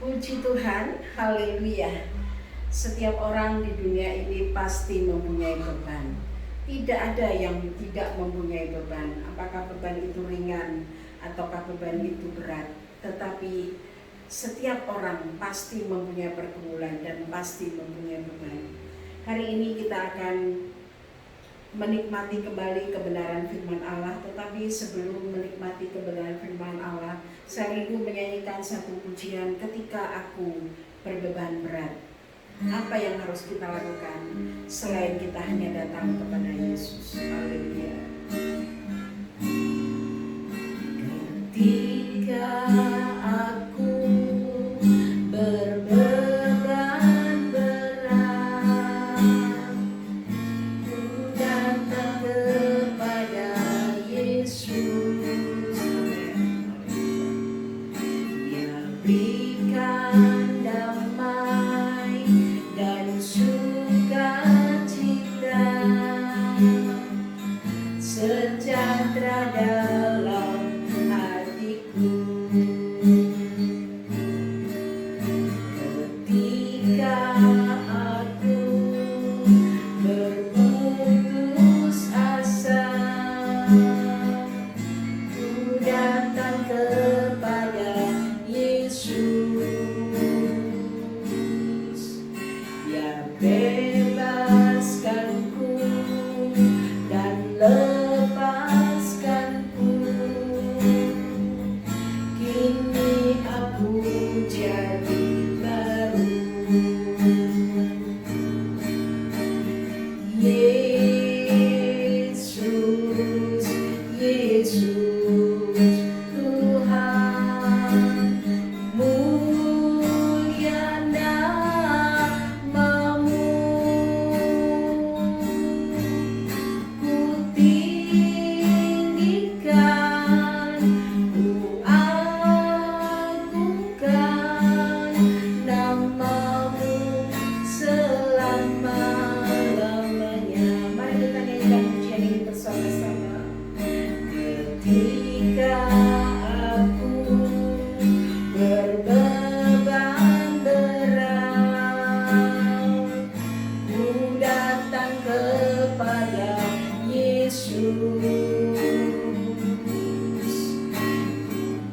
Puji Tuhan, haleluya. Setiap orang di dunia ini pasti mempunyai beban. Tidak ada yang tidak mempunyai beban. Apakah beban itu ringan ataukah beban itu berat. Tetapi setiap orang pasti mempunyai pergumulan dan pasti mempunyai beban. Hari ini kita akan menikmati kembali kebenaran firman Allah. Tetapi sebelum menikmati kebenaran firman Allah, saya rindu menyanyikan satu pujian, ketika aku berbeban berat. Apa yang harus kita lakukan selain kita hanya datang kepada Yesus? Haleluya. Ketika aku berbeban berat, ku datang kepada Yesus. Dia berikan damai dan sukacita, sejahtera dalam hatiku. Ketika aku berputus asa, ku datang kepada Yesus. Dia bebaskanku dan lepaskanku. Kini aku jadi baru. Yesus, Yesus, Tuhan, mulia namamu. Ku tinggikan, ku agungkan namamu selama-lamanya. Mari kita nyanyikan pujian ini bersama-sama. Ketika aku berbeban berat, ku datang kepada Yesus.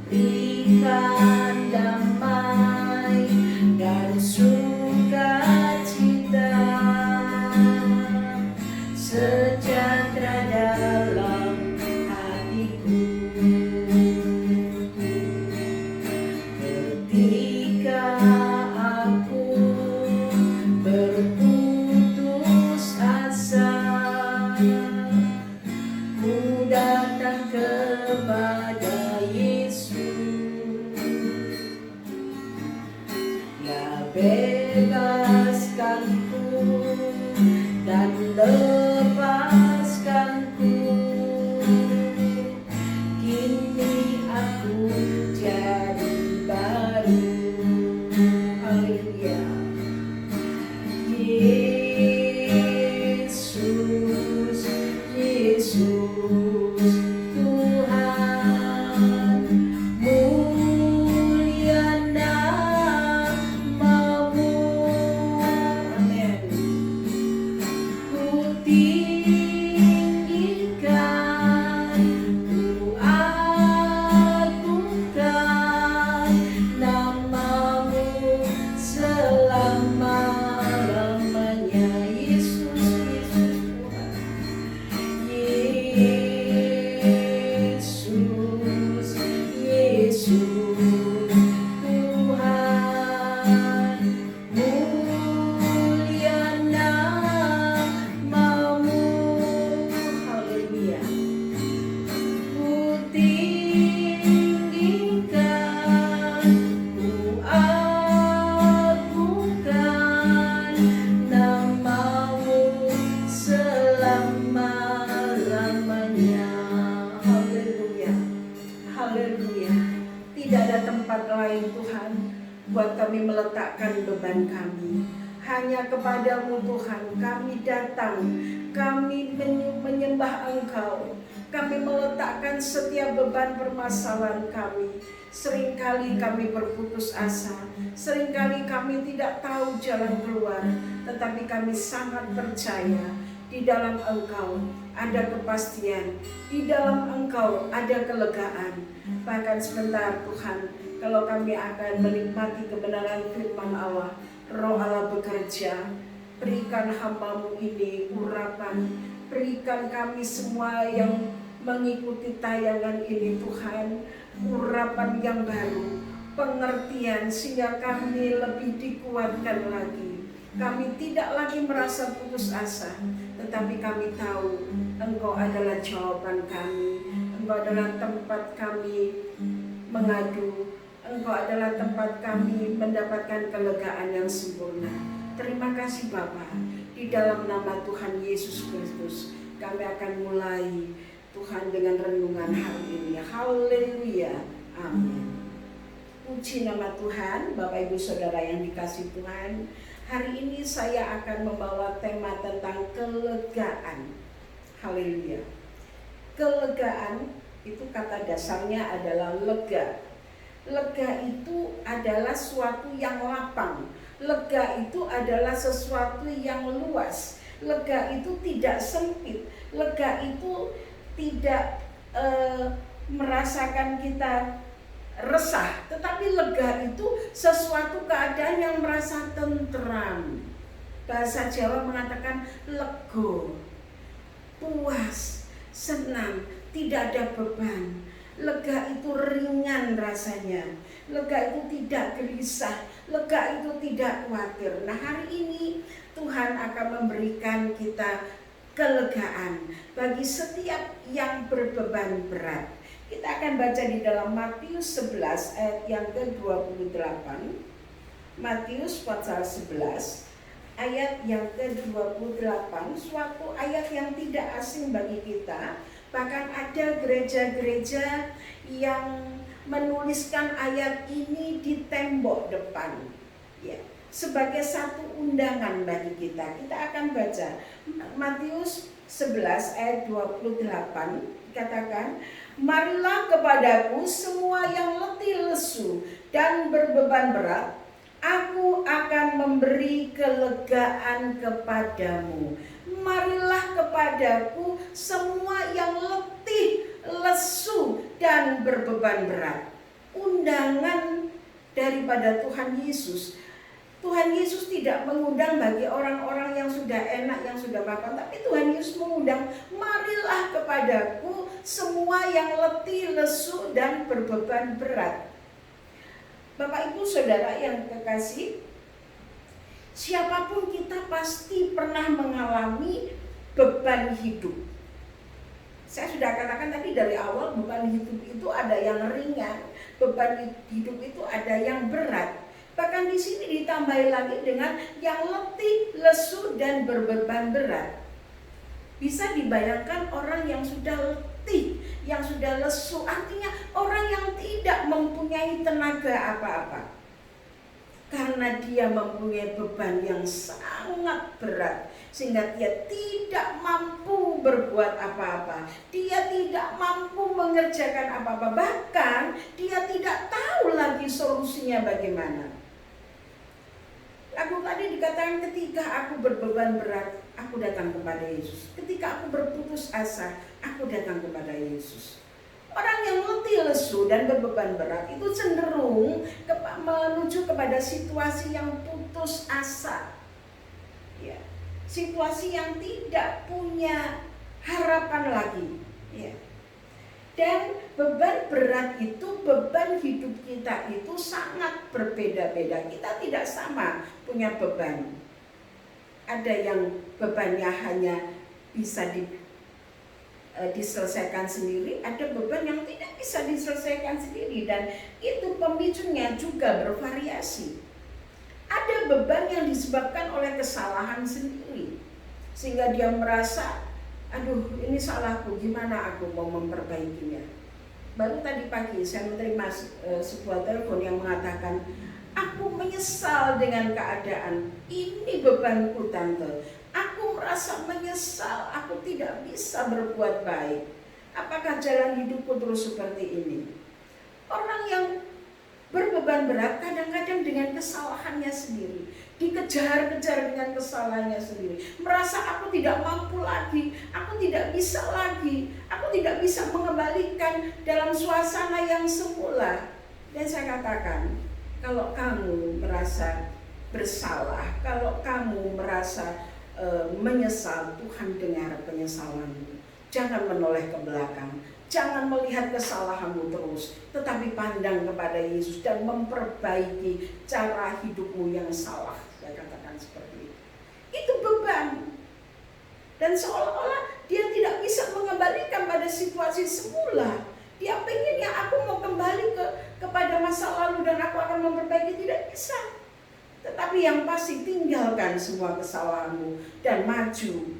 Berikan damai dan sukacita, sejahtera dalam hatiku. Ketika aku berputus asa, ku datang kepada Yesus. Ya bebaskanku dan lepaskanku. Kini aku jadi baru. Haleluya. Yesus, Yesus, Tuhan, mulia namamu. Amin. Ku tinggikan, ku agungkan namamu selama-lamanya. Yesus, Yesus, Tuhan. Yesus, Yesus, Tuhan, mulia namamu. Haleluya. Ku tinggikan, ku agungkan namamu selama-lamanya. Haleluya. Haleluya. Tidak ada tempat lain Tuhan buat kami meletakkan beban kami. Hanya kepadamu Tuhan kami datang, kami menyembah Engkau, Kami meletakkan setiap beban permasalahan kami. Seringkali kami berputus asa, seringkali kami tidak tahu jalan keluar, tetapi kami sangat percaya di dalam Engkau ada kepastian, di dalam Engkau ada kelegaan. Bahkan sebentar Tuhan, kalau kami akan menikmati kebenaran firman Allah, Roh Allah bekerja. Berikan hamba-Mu ini urapan, berikan kami semua yang mengikuti tayangan ini Tuhan, urapan yang baru, pengertian sehingga kami lebih dikuatkan lagi. Kami tidak lagi merasa putus asa, tetapi kami tahu Engkau adalah jawaban kami, Engkau adalah tempat kami mengadu, Engkau adalah tempat kami mendapatkan kelegaan yang sempurna. Terima kasih Bapa, di dalam nama Tuhan Yesus Kristus kami akan mulai Tuhan dengan renungan hari ini. Haleluya, amin. Puji nama Tuhan. Bapak Ibu Saudara yang dikasihi Tuhan, hari ini saya akan membawa tema tentang kelegaan. Haleluya. Kelegaan itu kata dasarnya adalah lega. Lega itu adalah suatu yang lapang. Lega itu adalah sesuatu yang luas. Lega itu tidak sempit. Lega itu tidak merasakan kita resah, tetapi lega itu sesuatu keadaan yang merasa tentram. Bahasa Jawa mengatakan lego, puas, senang, tidak ada beban. Lega itu ringan rasanya, lega itu tidak gelisah, lega itu tidak khawatir. Nah, hari ini Tuhan akan memberikan kita kelegaan bagi setiap yang berbeban berat. Kita akan baca di dalam Matius 11 ayat yang ke-28. Matius pasal 11 ayat yang ke-28, suatu ayat yang tidak asing bagi kita. Bahkan ada gereja-gereja yang menuliskan ayat ini di tembok depan, ya, sebagai satu undangan bagi kita. Kita akan baca Matius 11 ayat 28, katakan, "Marilah kepadaku semua yang letih lesu dan berbeban berat, aku akan memberi kelegaan kepadamu." Marilah kepadaku semua yang letih, lesu, dan berbeban berat. Undangan daripada Tuhan Yesus. Tuhan Yesus tidak mengundang bagi orang-orang yang sudah enak, yang sudah makan, tapi Tuhan Yesus mengundang, marilah kepadaku semua yang letih, lesu, dan berbeban berat. Bapak Ibu Saudara yang kekasih, siapapun kita pasti pernah mengalami beban hidup. Saya sudah katakan tadi dari awal, beban hidup itu ada yang ringan, beban hidup itu ada yang berat. Bahkan di sini ditambah lagi dengan yang letih, lesu, dan berbeban berat. Bisa dibayangkan orang yang sudah letih, yang sudah lesu, artinya orang yang tidak mempunyai tenaga apa-apa. Karena dia mempunyai beban yang sangat berat, sehingga dia tidak mampu berbuat apa-apa. Dia tidak mampu mengerjakan apa-apa. Bahkan dia tidak tahu lagi solusinya bagaimana. Lagu tadi dikatakan, ketika aku berbeban berat, aku datang kepada Yesus. Ketika aku berputus asa, aku datang kepada Yesus. Orang yang letih, lesu, dan berbeban berat itu cenderung menuju kepada situasi yang putus asa, ya, situasi yang tidak punya harapan lagi, ya. Dan beban berat itu, beban hidup kita itu sangat berbeda-beda. Kita tidak sama punya beban. Ada yang bebannya hanya bisa diselesaikan sendiri, ada beban yang tidak bisa diselesaikan sendiri, dan itu pemicunya juga bervariasi. Ada beban yang disebabkan oleh kesalahan sendiri, sehingga dia merasa, aduh ini salahku, gimana aku mau memperbaikinya. Baru tadi pagi saya menerima sebuah telepon yang mengatakan, aku menyesal dengan keadaan ini, bebanku tante. Aku merasa menyesal, aku tidak bisa berbuat baik. Apakah jalan hidupku terus seperti ini? Orang yang berbeban berat kadang-kadang dengan kesalahannya sendiri, dikejar-kejar dengan kesalahannya sendiri, merasa aku tidak mampu lagi, aku tidak bisa lagi, aku tidak bisa mengembalikan dalam suasana yang semula. Dan saya katakan, kalau kamu merasa bersalah, kalau kamu merasa menyesal, Tuhan dengar penyesalanmu. Jangan menoleh ke belakang, jangan melihat kesalahanmu terus, tetapi pandang kepada Yesus dan memperbaiki cara hidupmu yang salah. Saya katakan seperti itu. Itu beban. Dan seolah-olah dia tidak bisa mengembalikan pada situasi semula. Dia pengen ya aku mau kembali kepada masa lalu dan aku akan memperbaiki. Tidak bisa. Tetapi yang pasti tinggalkan semua kesalahanmu dan maju,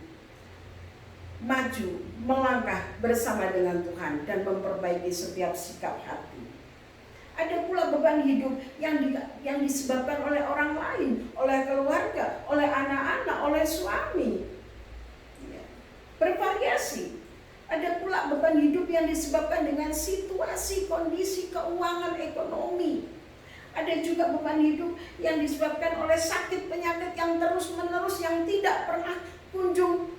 melangkah bersama dengan Tuhan dan memperbaiki setiap sikap hati. Ada pula beban hidup yang disebabkan oleh orang lain, oleh keluarga, oleh anak-anak, oleh suami. Bervariasi. Ada pula beban hidup yang disebabkan dengan situasi, kondisi, keuangan, ekonomi. Ada juga beban hidup yang disebabkan oleh sakit penyakit yang terus-menerus yang tidak pernah kunjung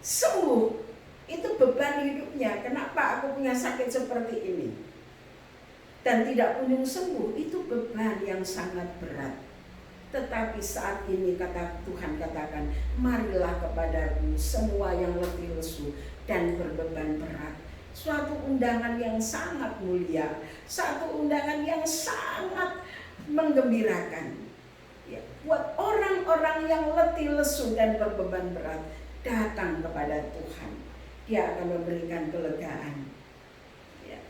sembuh. Itu beban hidupnya. Kenapa aku punya sakit seperti ini dan tidak kunjung sembuh? Itu beban yang sangat berat. Tetapi saat ini kata Tuhan katakan, marilah kepadaku semua yang letih lesu dan berbeban berat. Suatu undangan yang sangat mulia, satu undangan yang sangat menggembirakan. Ya, buat orang-orang yang letih lesu dan berbeban berat, datang kepada Tuhan. Dia akan memberikan kelegaan. Ya.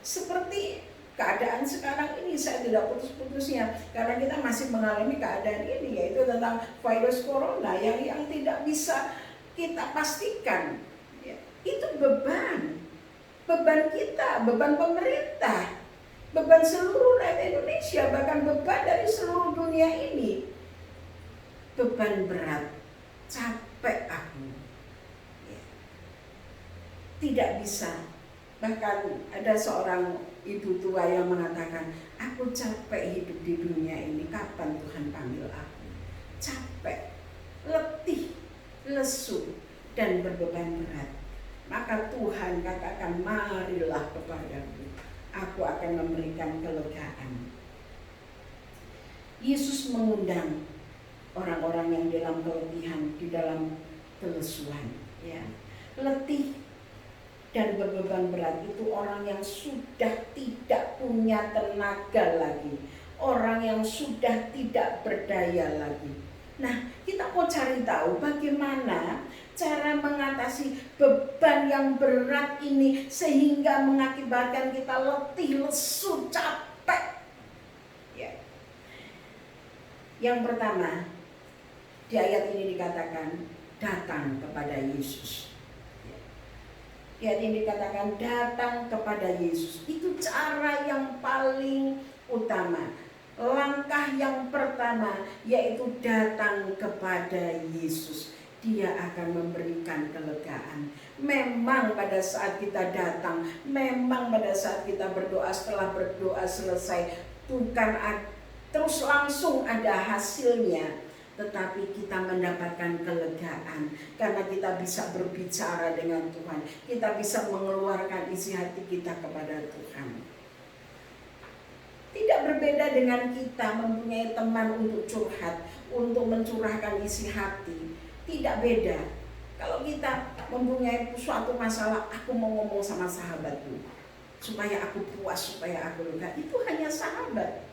Seperti keadaan sekarang ini, saya tidak putus-putusnya karena kita masih mengalami keadaan ini, yaitu tentang virus corona yang tidak bisa kita pastikan. Ya. Itu beban kita, beban pemerintah, beban seluruh rakyat Indonesia, bahkan beban dari seluruh dunia ini. Beban berat, capek aku. Ya. Tidak bisa. Bahkan ada seorang ibu tua yang mengatakan, aku capek hidup di dunia ini, kapan Tuhan panggil aku? Capek, letih, lesu, dan berbeban berat. Maka Tuhan katakan, marilah kepadaku, aku akan memberikan kelegaan. Yesus mengundang orang-orang yang dalam keletihan, di dalam kelesuan, ya. Letih dan berbeban berat itu orang yang sudah tidak punya tenaga lagi, orang yang sudah tidak berdaya lagi. Nah, kita mau cari tahu bagaimana cara mengatasi beban yang berat ini sehingga mengakibatkan kita letih, lesu, capek. Ya. Yang pertama, di ayat ini dikatakan datang kepada Yesus. Di ayat ini dikatakan datang kepada Yesus. Itu cara yang paling utama. Langkah yang pertama yaitu datang kepada Yesus. Dia akan memberikan kelegaan. Memang pada saat kita datang, memang pada saat kita berdoa, setelah berdoa selesai, bukan terus langsung ada hasilnya, tetapi kita mendapatkan kelegaan karena kita bisa berbicara dengan Tuhan. Kita bisa mengeluarkan isi hati kita kepada Tuhan. Tidak berbeda dengan kita mempunyai teman untuk curhat, untuk mencurahkan isi hati. Tidak beda. Kalau kita mempunyai suatu masalah, aku mau ngomong sama sahabatku supaya aku puas, supaya aku lega, itu hanya sahabat.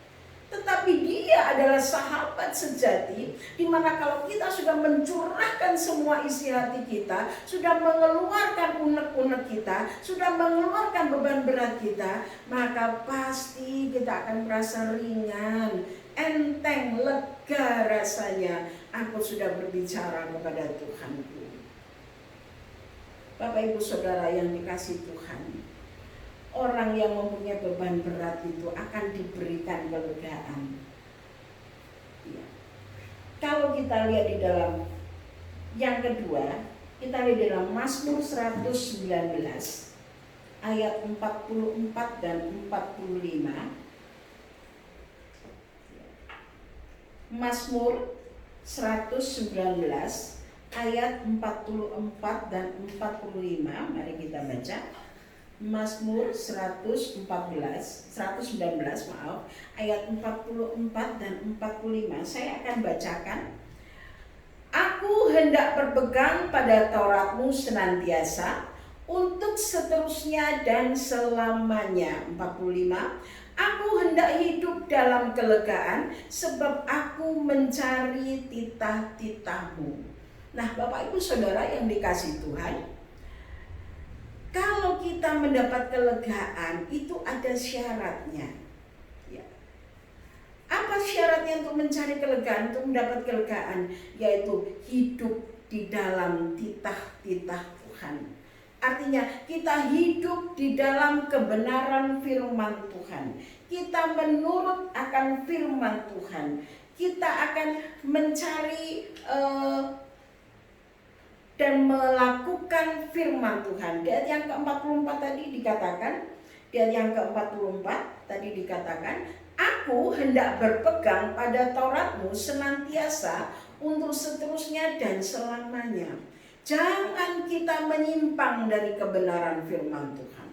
Tetapi dia adalah sahabat sejati, di mana kalau kita sudah mencurahkan semua isi hati kita, sudah mengeluarkan unek-unek kita, sudah mengeluarkan beban berat kita, maka pasti kita akan merasa ringan, enteng, lega rasanya. Aku sudah berbicara kepada Tuhanku. Bapak Ibu Saudara yang dikasihi Tuhan, orang yang mempunyai beban berat itu akan diberikan kelegaan. Ya. Kalau kita lihat di dalam yang kedua, kita lihat di dalam Mazmur 119. ayat 44 dan 45. Mazmur 119 ayat 44 dan 45. Mari kita baca. Mazmur 119 ayat 44 dan 45. Saya akan bacakan. Aku hendak berpegang pada Tauratmu senantiasa, untuk seterusnya dan selamanya. 45. Aku hendak hidup dalam kelegaan, sebab aku mencari titah-titah-Mu. Nah, Bapak Ibu Saudara yang dikasihi Tuhan, kalau kita mendapat kelegaan itu ada syaratnya. Ya. Apa syaratnya untuk mencari kelegaan, untuk mendapat kelegaan? Yaitu hidup di dalam titah-titah Tuhan. Artinya kita hidup di dalam kebenaran firman Tuhan. Kita menurut akan firman Tuhan. Kita akan mencari dan melakukan firman Tuhan. Di ayat yang ke-44 tadi dikatakan, aku hendak berpegang pada Tauratmu senantiasa, untuk seterusnya dan selamanya. Jangan kita menyimpang dari kebenaran firman Tuhan.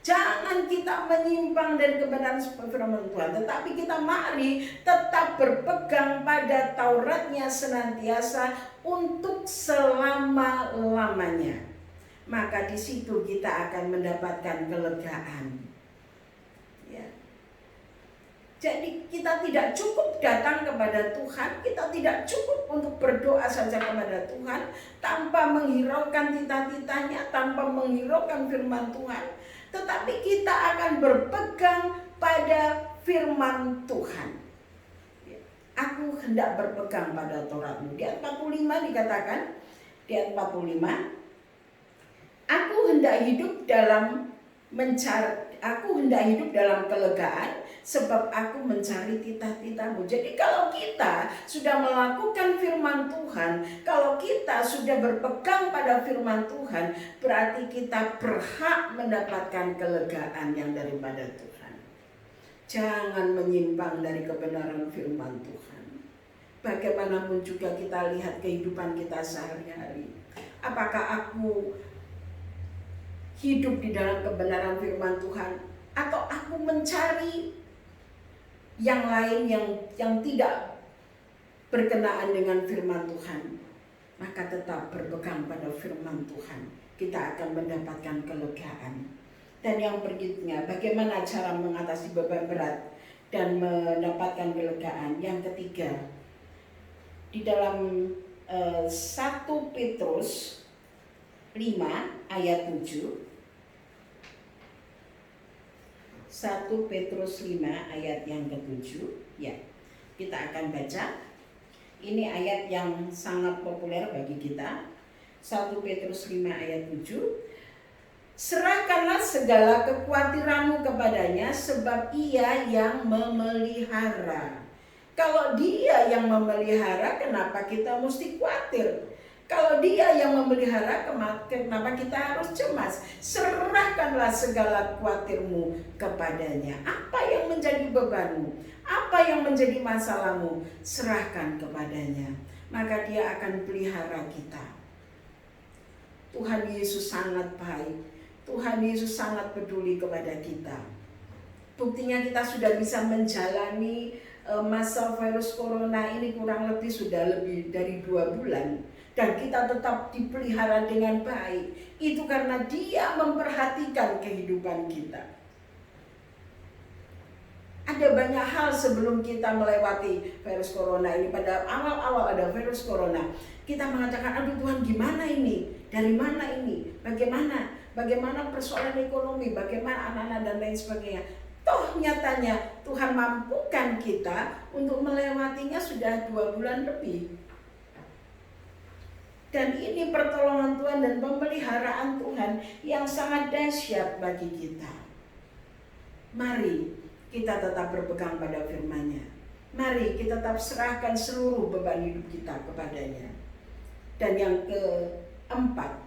Jangan kita menyimpang dari kebenaran firman Tuhan. Tetapi kita mari tetap berpegang pada Tauratnya senantiasa, untuk selama-lamanya. Maka di situ kita akan mendapatkan kelegaan. Ya. Jadi kita tidak cukup datang kepada Tuhan, kita tidak cukup untuk berdoa saja kepada Tuhan tanpa menghiraukan titah-titahnya, tanpa menghiraukan firman Tuhan. Tetapi kita akan berpegang pada firman Tuhan. Aku hendak berpegang pada Tauratmu. Di ayat 45 dikatakan, di ayat 45, aku hendak hidup dalam kelegaan, sebab aku mencari titah-titah-Mu. Jadi kalau kita sudah melakukan firman Tuhan, kalau kita sudah berpegang pada firman Tuhan, berarti kita berhak mendapatkan kelegaan yang daripada Tuhan. Jangan menyimpang dari kebenaran firman Tuhan. Bagaimanapun juga kita lihat kehidupan kita sehari-hari. Apakah aku hidup di dalam kebenaran firman Tuhan, atau aku mencari yang lain yang tidak berkenaan dengan firman Tuhan? Maka tetap berpegang pada firman Tuhan, kita akan mendapatkan kelegaan. Dan yang berikutnya, bagaimana cara mengatasi beban berat dan mendapatkan kelegaan? Yang ketiga, di dalam 1 Petrus 5 ayat 7. 1 Petrus 5 ayat yang ke-7. Ya, kita akan baca. Ini ayat yang sangat populer bagi kita. 1 Petrus 5 ayat 7. Serahkanlah segala kekhawatiranmu kepadanya, sebab Ia yang memelihara. Kalau Dia yang memelihara, kenapa kita mesti khawatir? Kalau Dia yang memelihara, kenapa kita harus cemas? Serahkanlah segala khawatirmu kepadanya. Apa yang menjadi bebanmu? Apa yang menjadi masalahmu? Serahkan kepadanya. Maka Dia akan pelihara kita. Tuhan Yesus sangat baik. Tuhan Yesus sangat peduli kepada kita. Buktinya kita sudah bisa menjalani masa virus corona ini kurang lebih sudah lebih dari 2 bulan. Dan kita tetap dipelihara dengan baik. Itu karena Dia memperhatikan kehidupan kita. Ada banyak hal sebelum kita melewati virus corona ini. Pada awal-awal ada virus corona, kita mengatakan, aduh Tuhan, gimana ini? Dari mana ini? Bagaimana persoalan ekonomi? Bagaimana anak-anak dan lain sebagainya? Toh nyatanya Tuhan mampukan kita untuk melewatinya sudah 2 bulan lebih. Dan ini pertolongan Tuhan dan pemeliharaan Tuhan yang sangat dahsyat bagi kita. Mari kita tetap berpegang pada firman-Nya. Mari kita tetap serahkan seluruh beban hidup kita kepadanya. Dan yang keempat,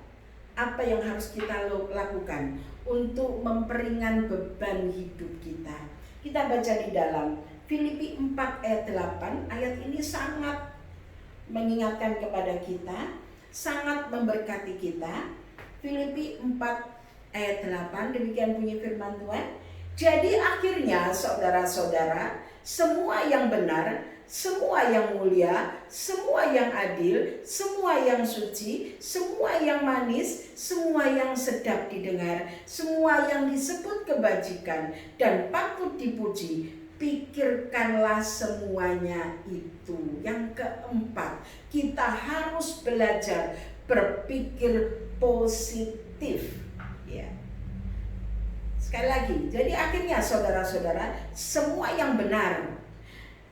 apa yang harus kita lakukan untuk memperingan beban hidup kita. Kita baca di dalam Filipi 4 ayat 8. Ayat ini sangat mengingatkan kepada kita, sangat memberkati kita. Filipi 4 ayat 8, demikian bunyi firman Tuhan. Jadi akhirnya saudara-saudara, semua yang benar, semua yang mulia, semua yang adil, semua yang suci, semua yang manis, semua yang sedap didengar, semua yang disebut kebajikan dan patut dipuji, pikirkanlah semuanya itu. Yang keempat, kita harus belajar berpikir positif. Ya. Sekali lagi, jadi akhirnya saudara-saudara, semua yang benar,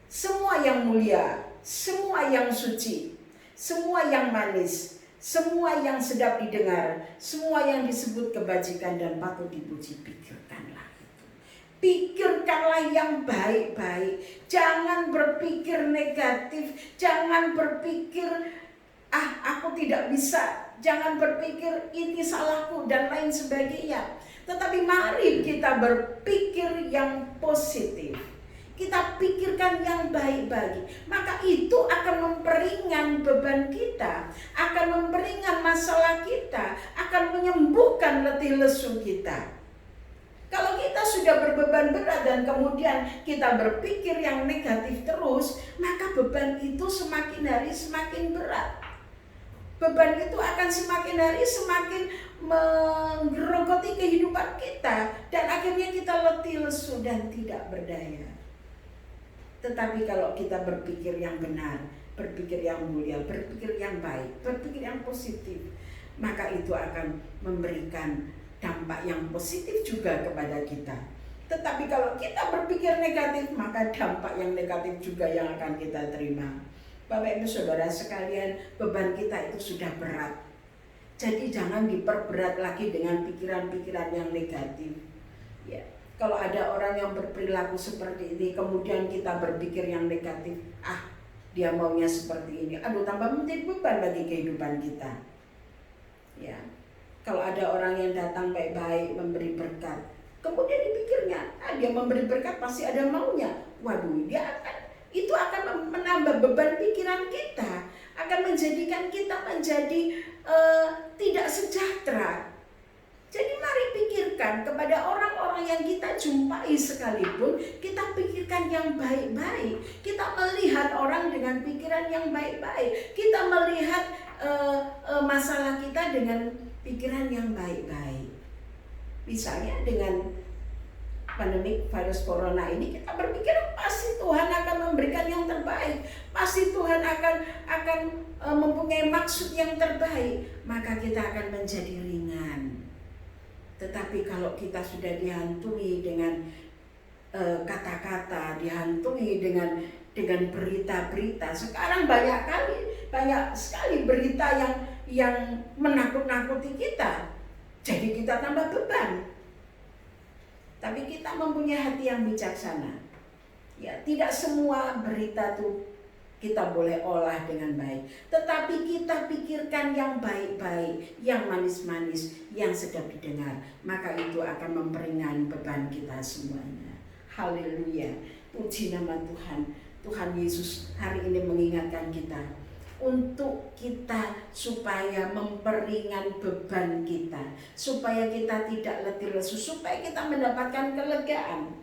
semua yang mulia, semua yang suci, semua yang manis, semua yang sedap didengar, semua yang disebut kebajikan dan patut dipuji, pikirkanlah itu. Pikirkanlah yang baik-baik. Jangan berpikir negatif, jangan berpikir aku tidak bisa, jangan berpikir ini salahku dan lain sebagainya. Tetapi mari kita berpikir yang positif. Kita pikirkan yang baik-baik, maka itu akan memperingan beban kita, akan memperingan masalah kita, akan menyembuhkan letih lesu kita. Kalau kita sudah berbeban berat dan kemudian kita berpikir yang negatif terus, maka beban itu semakin hari semakin berat. Beban itu akan semakin hari semakin menggerogoti kehidupan kita, dan akhirnya kita letih lesu dan tidak berdaya. Tetapi kalau kita berpikir yang benar, berpikir yang mulia, berpikir yang baik, berpikir yang positif, maka itu akan memberikan dampak yang positif juga kepada kita. Tetapi kalau kita berpikir negatif, maka dampak yang negatif juga yang akan kita terima. Bapak Ibu Saudara sekalian, beban kita itu sudah berat. Jadi jangan diperberat lagi dengan pikiran-pikiran yang negatif. Ya. Kalau ada orang yang berperilaku seperti ini, kemudian kita berpikir yang negatif, dia maunya seperti ini, tambah menjadi beban bagi kehidupan kita. Ya, kalau ada orang yang datang baik-baik memberi berkat, kemudian dipikirnya, dia memberi berkat pasti ada maunya. Waduh, itu akan menambah beban pikiran kita, akan menjadikan kita menjadi tidak sejahtera. Jadi mari pikirkan kepada orang-orang yang kita jumpai sekalipun, kita pikirkan yang baik-baik. Kita melihat orang dengan pikiran yang baik-baik. Kita melihat masalah kita dengan pikiran yang baik-baik. Misalnya dengan pandemi virus corona ini, kita berpikir pasti Tuhan akan memberikan yang terbaik. Pasti Tuhan akan mempunyai maksud yang terbaik. Maka kita akan menjadi ringan. Tetapi kalau kita sudah dihantui dengan kata-kata, dihantui dengan berita-berita, sekarang banyak sekali berita yang menakut-nakuti kita, jadi kita tambah beban. Tapi kita mempunyai hati yang bijaksana. Ya, tidak semua berita itu kita boleh olah dengan baik, tetapi kita pikirkan yang baik-baik, yang manis-manis, yang sedap didengar, maka itu akan memperingan beban kita semuanya. Haleluya, puji nama Tuhan. Tuhan Yesus hari ini mengingatkan kita untuk kita supaya memperingan beban kita, supaya kita tidak letih lesu, supaya kita mendapatkan kelegaan.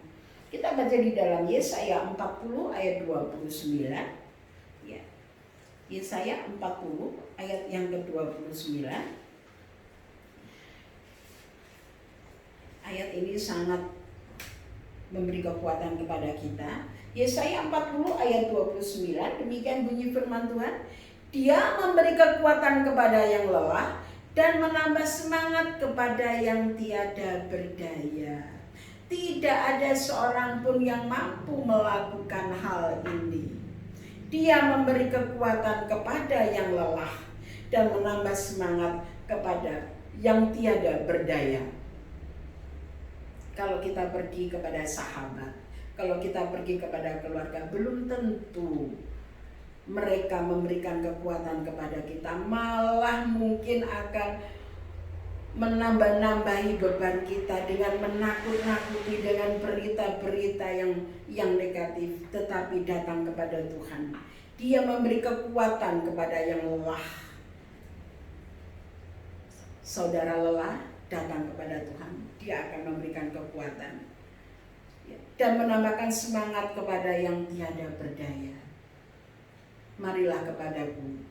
Kita baca di dalam Yesaya 40 ayat 29. Ya. Yesaya 40 ayat yang ke-29. Ayat ini sangat memberi kekuatan kepada kita. Yesaya 40 ayat 29, demikian bunyi firman Tuhan. Dia memberi kekuatan kepada yang lelah dan menambah semangat kepada yang tiada berdaya. Tidak ada seorang pun yang mampu melakukan hal ini. Dia memberi kekuatan kepada yang lelah dan menambah semangat kepada yang tiada berdaya. Kalau kita pergi kepada sahabat, kalau kita pergi kepada keluarga, belum tentu mereka memberikan kekuatan kepada kita. Malah mungkin akan menambah-nambahi beban kita dengan menakut-nakuti dengan berita-berita yang negatif, tetapi datang kepada Tuhan. Dia memberi kekuatan kepada yang lelah. Saudara lelah, datang kepada Tuhan. Dia akan memberikan kekuatan dan menambahkan semangat kepada yang tiada berdaya. Marilah kepadaku,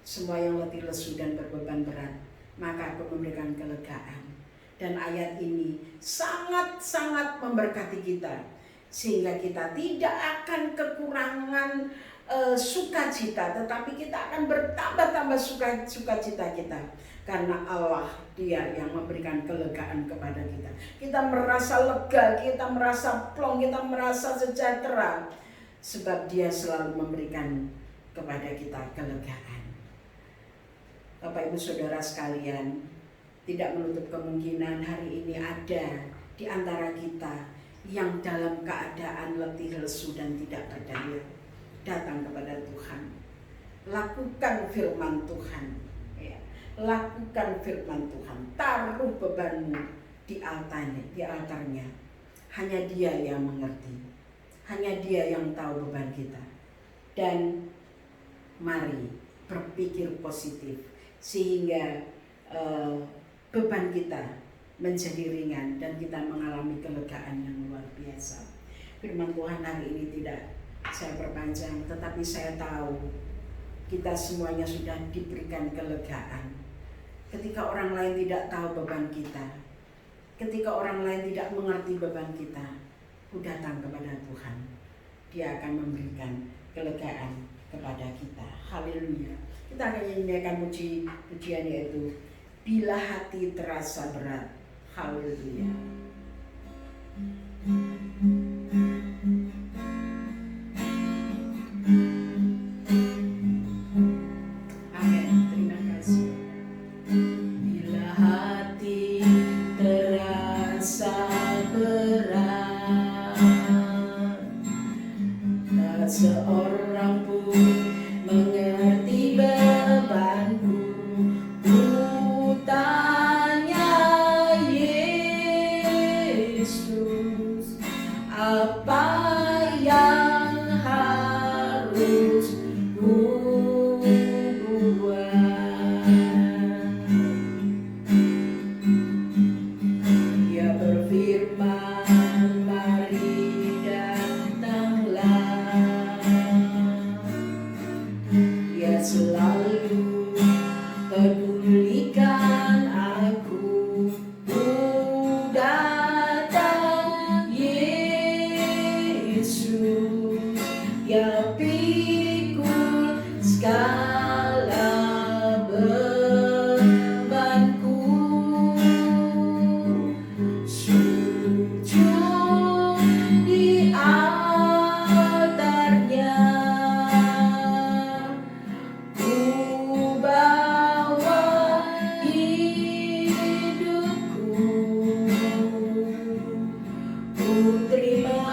semua yang letih lesu dan berbeban berat, maka aku memberikan kelegaan. Dan ayat ini sangat-sangat memberkati kita, sehingga kita tidak akan kekurangan sukacita, tetapi kita akan bertambah-tambah sukacita kita, karena Allah Dia yang memberikan kelegaan kepada kita. Kita merasa lega, kita merasa plong, kita merasa sejahtera, sebab Dia selalu memberikan kepada kita kelegaan. Bapak Ibu Saudara sekalian, tidak menutup kemungkinan hari ini ada di antara kita yang dalam keadaan letih lesu dan tidak berdaya. Datang kepada Tuhan, lakukan firman Tuhan, ya. Lakukan firman Tuhan, taruh bebanmu di altarnya. Hanya Dia yang mengerti, hanya Dia yang tahu beban kita. Dan mari berpikir positif, sehingga beban kita menjadi ringan dan kita mengalami kelegaan yang luar biasa. Firman Tuhan hari ini tidak saya perpanjang, tetapi saya tahu kita semuanya sudah diberikan kelegaan. Ketika orang lain tidak tahu beban kita, ketika orang lain tidak mengerti beban kita, datang kepada Tuhan. Dia akan memberikan kelegaan kepada kita. Haleluya. Kita akan nyanyikan pujian yaitu Bila Hati Terasa Berat. Haleluya. Amin. Terima kasih. Bila hati terasa berat, tak seorang pun mengerti bebanku. Ku tanya Yesus, apa yang harus ku buat? Dia berfirman, mari datanglah. Dia selalu pedulikan aku. Ku datang Yesus, ya pikul segala bebanku. Sujud di altarnya, ku bawa hidupku. Ku terima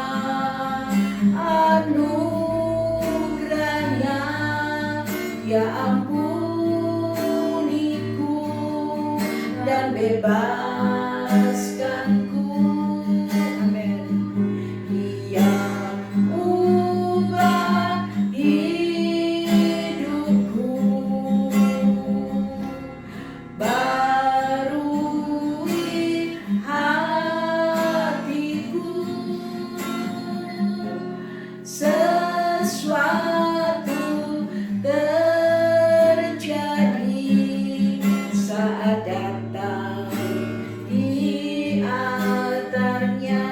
anugerahnya, ya ampuniku dan bebaskanku. Amin. Dia ubah hidupku, barui hatiku. Sesuatu terjadi saat datang di altarnya.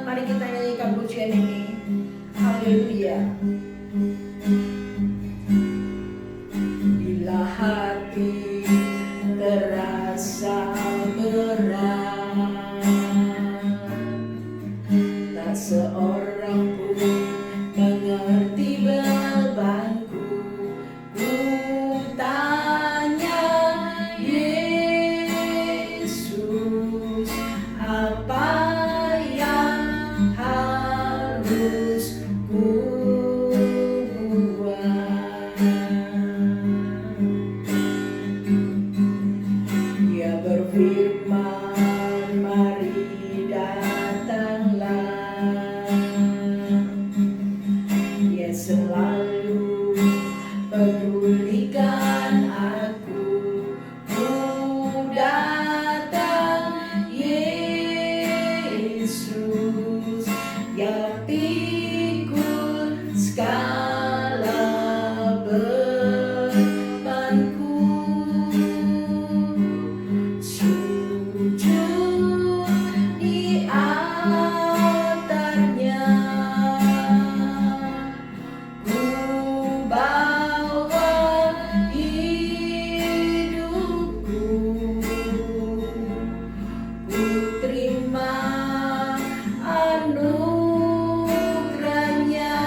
Mari kita nyanyikan pujian ini. Haleluya. Bila hati terasa berat, tak seorang pun mengerti bebanku. Ku tanya Yesus, apa yang harus ku selalu pedulikan aku. Ku datang Yesus yang pikul segala bebanku. Sujud di altarnya, ku bawa hidupku. Ku terima anugerahnya,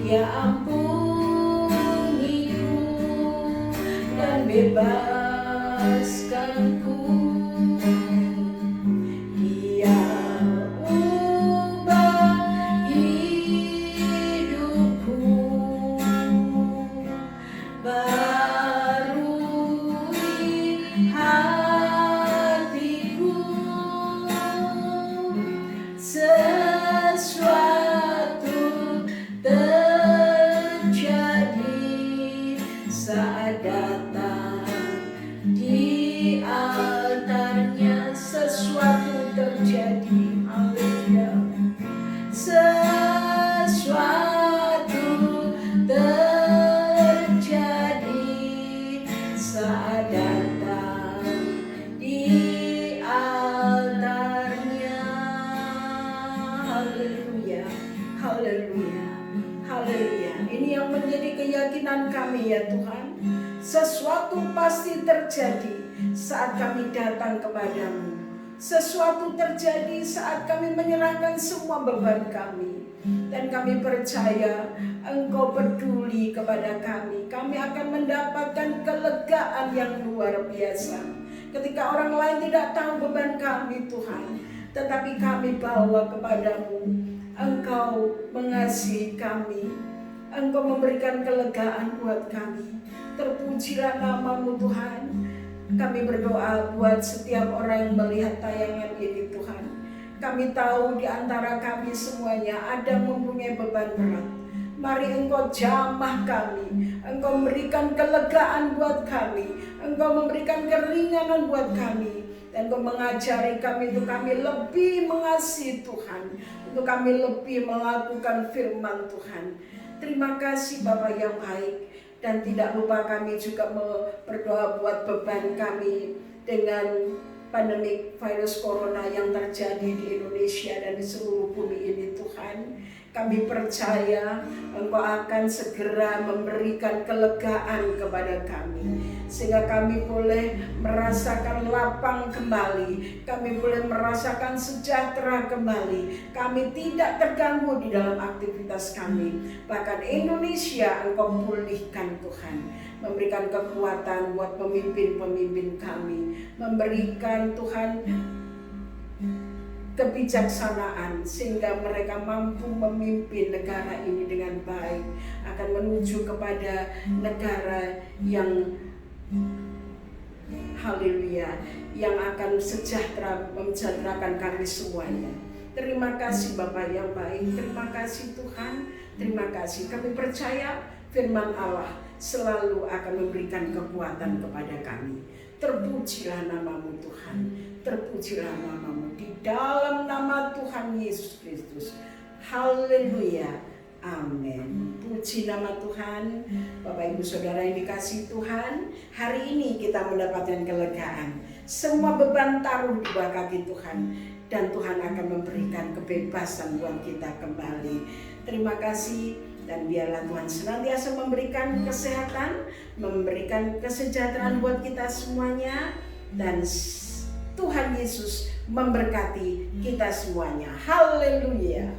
Dia ampuniku dan bebaskanku. Dia ubah hidupku, barui hatiku. Sesuatu terjadi saat datang di altarnya. Sesuatu terjadi, haleluya. Sesuatu terjadi saat datang di altarnya. Haleluya, haleluya, haleluya. Ini yang menjadi keyakinan kami ya Tuhan. Sesuatu pasti terjadi saat kami datang kepadamu. Sesuatu terjadi saat kami menyerahkan semua beban kami. Dan kami percaya Engkau peduli kepada kami. Kami akan mendapatkan kelegaan yang luar biasa. Ketika orang lain tidak tahu beban kami Tuhan, tetapi kami bawa kepadamu. Engkau mengasihi kami. Engkau memberikan kelegaan buat kami. Terpujilah nama-Mu Tuhan. Kami berdoa buat setiap orang yang melihat tayangan ini Tuhan. Kami tahu di antara kami semuanya ada mempunyai beban berat. Mari Engkau jamah kami. Engkau memberikan kelegaan buat kami. Engkau memberikan keringanan buat kami. Dan Engkau mengajari kami untuk kami lebih mengasihi Tuhan. Untuk kami lebih melakukan firman Tuhan. Terima kasih Bapa yang baik. Dan tidak lupa kami juga berdoa buat beban kami dengan pandemi virus corona yang terjadi di Indonesia dan di seluruh bumi ini Tuhan. Kami percaya Engkau akan segera memberikan kelegaan kepada kami. Sehingga kami boleh merasakan lapang kembali. Kami boleh merasakan sejahtera kembali. Kami tidak terganggu di dalam aktivitas kami. Bahkan Indonesia Engkau pulihkan Tuhan. Memberikan kekuatan buat pemimpin-pemimpin kami. Memberikan Tuhan kebijaksanaan sehingga mereka mampu memimpin negara ini dengan baik, akan menuju kepada negara yang haleluya, yang akan sejahtera, mensejahterakan kami semuanya. Terima kasih Bapa yang baik, terima kasih Tuhan, terima kasih. Kami percaya firman Allah selalu akan memberikan kekuatan kepada kami. Terpujilah nama-Mu Tuhan, terpujilah nama-Mu di dalam nama Tuhan Yesus Kristus. Haleluya, amin. Puji nama Tuhan. Bapak Ibu Saudara yang dikasihi Tuhan, hari ini kita mendapatkan kelegaan. Semua beban taruh di bawah kaki Tuhan, dan Tuhan akan memberikan kebebasan buat kita kembali. Terima kasih. Dan biarlah Tuhan senantiasa memberikan kesehatan, memberikan kesejahteraan buat kita semuanya. Dan Tuhan Yesus memberkati kita semuanya. Haleluya.